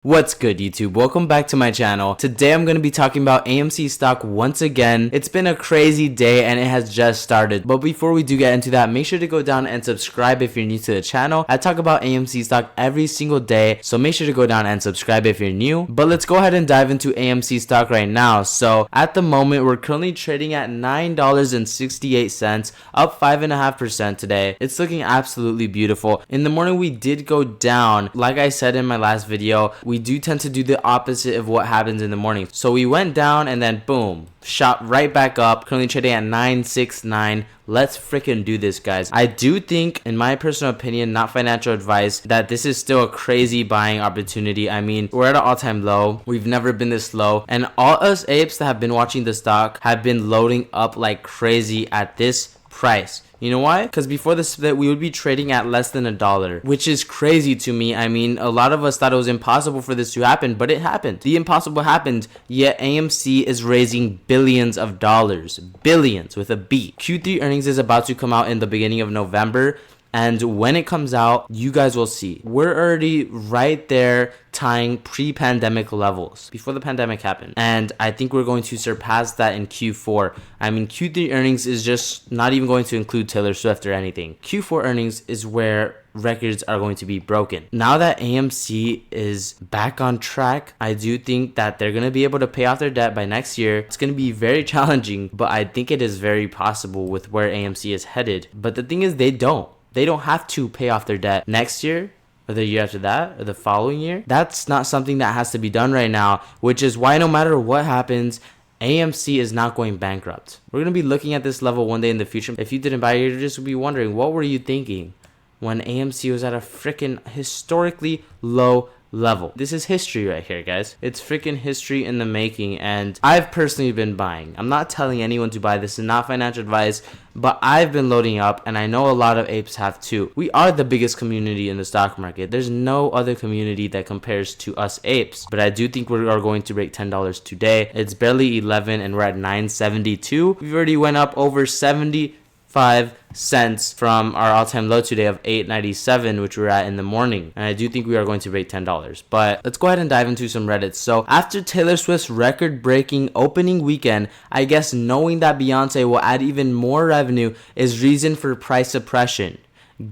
What's good, YouTube? Welcome back to my channel. Today I'm going to be talking about AMC stock once again. It's been a crazy day and it has just started. But before we do get into that, make sure to go down and subscribe if you're new to the channel. I talk about AMC stock every single day, so make sure to go down and subscribe if you're new. But let's go ahead and dive into AMC stock right now. So at the moment, we're currently trading at $9.68, up 5.5% today. It's looking absolutely beautiful. In the morning, we did go down. Like I said in my last video, we do tend to do the opposite of what happens in the morning. So we went down and then boom, shot right back up, currently trading at 969. Let's freaking do this, guys. I do think, in my personal opinion, not financial advice, that this is still a crazy buying opportunity. I mean, we're at an all-time low. We've never been this low. And all us apes that have been watching the stock have been loading up like crazy at this price. You know why? Because before the split, we would be trading at less than $1, which is crazy to me. I mean, a lot of us thought it was impossible for this to happen, but it happened. The impossible happened, yet AMC is raising billions of dollars. Billions with a B. Q3 earnings is about to come out in the beginning of November. And when it comes out, you guys will see. We're already right there tying pre-pandemic levels before the pandemic happened. And I think we're going to surpass that in Q4. I mean, Q3 earnings is just not even going to include Taylor Swift or anything. Q4 earnings is where records are going to be broken. Now that AMC is back on track, I do think that they're going to be able to pay off their debt by next year. It's going to be very challenging, but I think it is very possible with where AMC is headed. But the thing is, they don't have to pay off their debt next year or the year after that or the following year. That's not something that has to be done right now, which is why no matter what happens, AMC is not going bankrupt. We're going to be looking at this level one day in the future. If you didn't buy it, you just would be wondering, what were you thinking when AMC was at a freaking historically low level? This is history right here, guys. It's freaking history in the making, and I've personally been buying. I'm not telling anyone to buy. This is not financial advice, but I've been loading up, and I know a lot of apes have too. We are the biggest community in the stock market. There's no other community that compares to us apes, but I do think we are going to break $10 today. It's barely 11 and we're at 972. We've already went up over 75 cents from our all-time low today of 8.97, which we're at in the morning, and I do think we are going to break $10. But let's go ahead and dive into some Reddit. So after Taylor Swift's record-breaking opening weekend, I guess knowing that Beyonce will add even more revenue is reason for price suppression.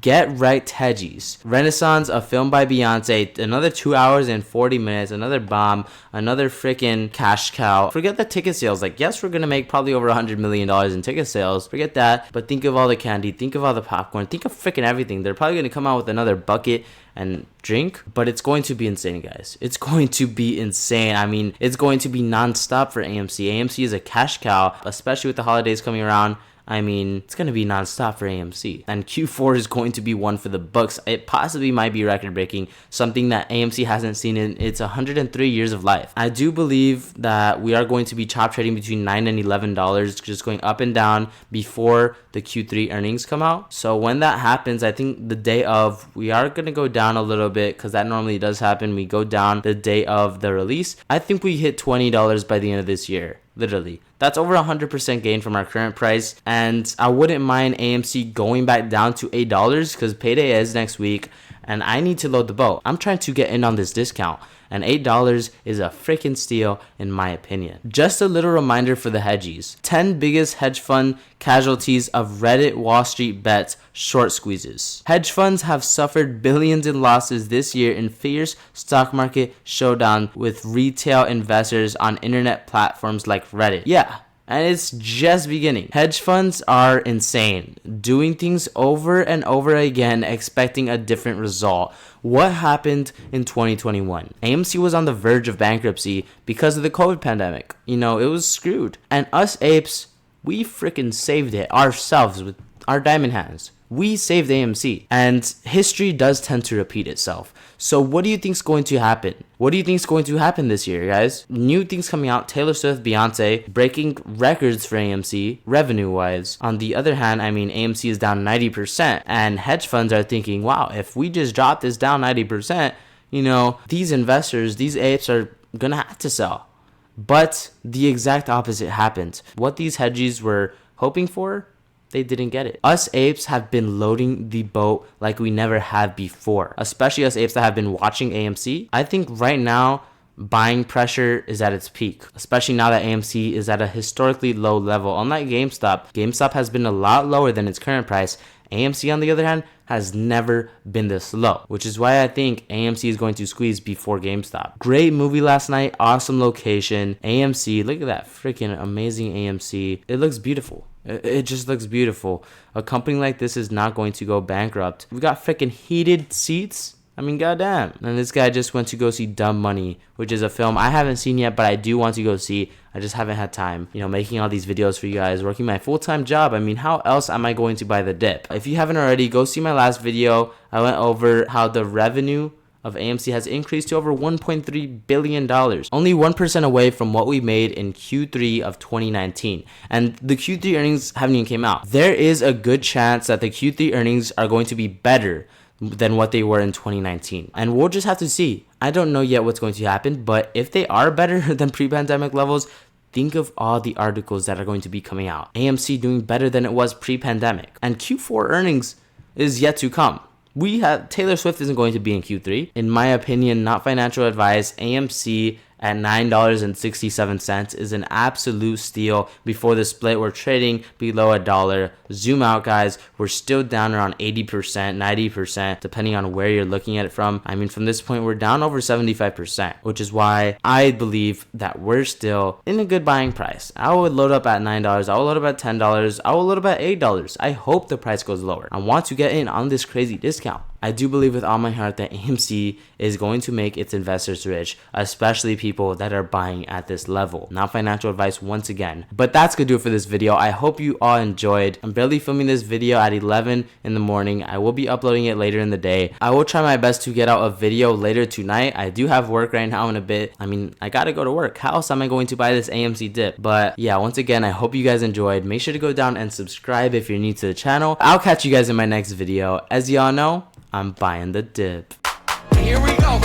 Get right, hedgies. Renaissance, a film by Beyonce, another 2 hours and 40 minutes, another bomb, another freaking cash cow. Forget the ticket sales. Like, yes, we're gonna make probably over $100 million in ticket sales. Forget that. But think of all the candy, think of all the popcorn, think of freaking everything. They're probably gonna come out with another bucket and drink, but it's going to be insane, guys. It's going to be insane. I mean, it's going to be non-stop for AMC. AMC is a cash cow, especially with the holidays coming around. I mean, it's going to be nonstop for AMC. And Q4 is going to be one for the books. It possibly might be record-breaking, something that AMC hasn't seen in its 103 years of life. I do believe that we are going to be chop trading between $9 and $11, just going up and down before the Q3 earnings come out. So when that happens, I think the day of, we are going to go down a little bit because that normally does happen. We go down the day of the release. I think we hit $20 by the end of this year. Literally. That's over 100% gain from our current price. And I wouldn't mind AMC going back down to $8 because payday is next week and I need to load the boat. I'm trying to get in on this discount. And $8 is a freaking steal in my opinion. Just a little reminder for the hedgies. 10 biggest hedge fund casualties of Reddit Wall Street bets short squeezes. Hedge funds have suffered billions in losses this year in fierce stock market showdown with retail investors on internet platforms like Reddit. Yeah. And it's just beginning. Hedge funds are insane, doing things over and over again, expecting a different result. What happened in 2021? AMC was on the verge of bankruptcy because of the COVID pandemic. You know, it was screwed. And us apes, we freaking saved it ourselves with our diamond hands. We saved AMC. And history does tend to repeat itself. So what do you think is going to happen? What do you think is going to happen this year, guys? New things coming out. Taylor Swift, Beyonce, breaking records for AMC, revenue-wise. On the other hand, I mean, AMC is down 90%. And hedge funds are thinking, wow, if we just drop this down 90%, you know, these investors, these apes are going to have to sell. But the exact opposite happened. What these hedgies were hoping for They didn't get it. Us apes have been loading the boat like we never have before, especially us apes that have been watching AMC. I think right now, buying pressure is at its peak, especially now that AMC is at a historically low level. Unlike GameStop has been a lot lower than its current price. AMC, on the other hand, has never been this low, which is why I think AMC is going to squeeze before GameStop. Great movie last night, awesome location. AMC, look at that freaking amazing AMC. It looks beautiful. It just looks beautiful. A company like this is not going to go bankrupt. We got freaking heated seats. I mean, goddamn. And this guy just went to go see Dumb Money, which is a film I haven't seen yet, but I do want to go see. I just haven't had time, making all these videos for you guys, working my full-time job. I mean, how else am I going to buy the dip? If you haven't already, go see my last video. I went over how the revenue of AMC has increased to over $1.3 billion, only 1% away from what we made in Q3 of 2019. And the Q3 earnings haven't even came out. There is a good chance that the Q3 earnings are going to be better than what they were in 2019. And we'll just have to see. I don't know yet what's going to happen, but if they are better than pre-pandemic levels, think of all the articles that are going to be coming out. AMC doing better than it was pre-pandemic. And Q4 earnings is yet to come. Taylor Swift isn't going to be in Q3. In my opinion, not financial advice, AMC at $9.67 is an absolute steal. Before the split, we're trading below $1. Zoom out, guys. We're still down around 80%, 90%, depending on where you're looking at it from. I mean, from this point, we're down over 75%, which is why I believe that we're still in a good buying price. I would load up at $9. I will load up at $10. I will load up at $8. I hope the price goes lower. I want to get in on this crazy discount. I do believe with all my heart that AMC is going to make its investors rich, especially people that are buying at this level. Not financial advice once again. But that's gonna do it for this video. I hope you all enjoyed. I'm barely filming this video at 11 in the morning. I will be uploading it later in the day. I will try my best to get out a video later tonight. I do have work right now in a bit. I mean, I gotta go to work. How else am I going to buy this AMC dip? But yeah, once again, I hope you guys enjoyed. Make sure to go down and subscribe if you're new to the channel. I'll catch you guys in my next video. As y'all know, I'm buying the dip. Here we go.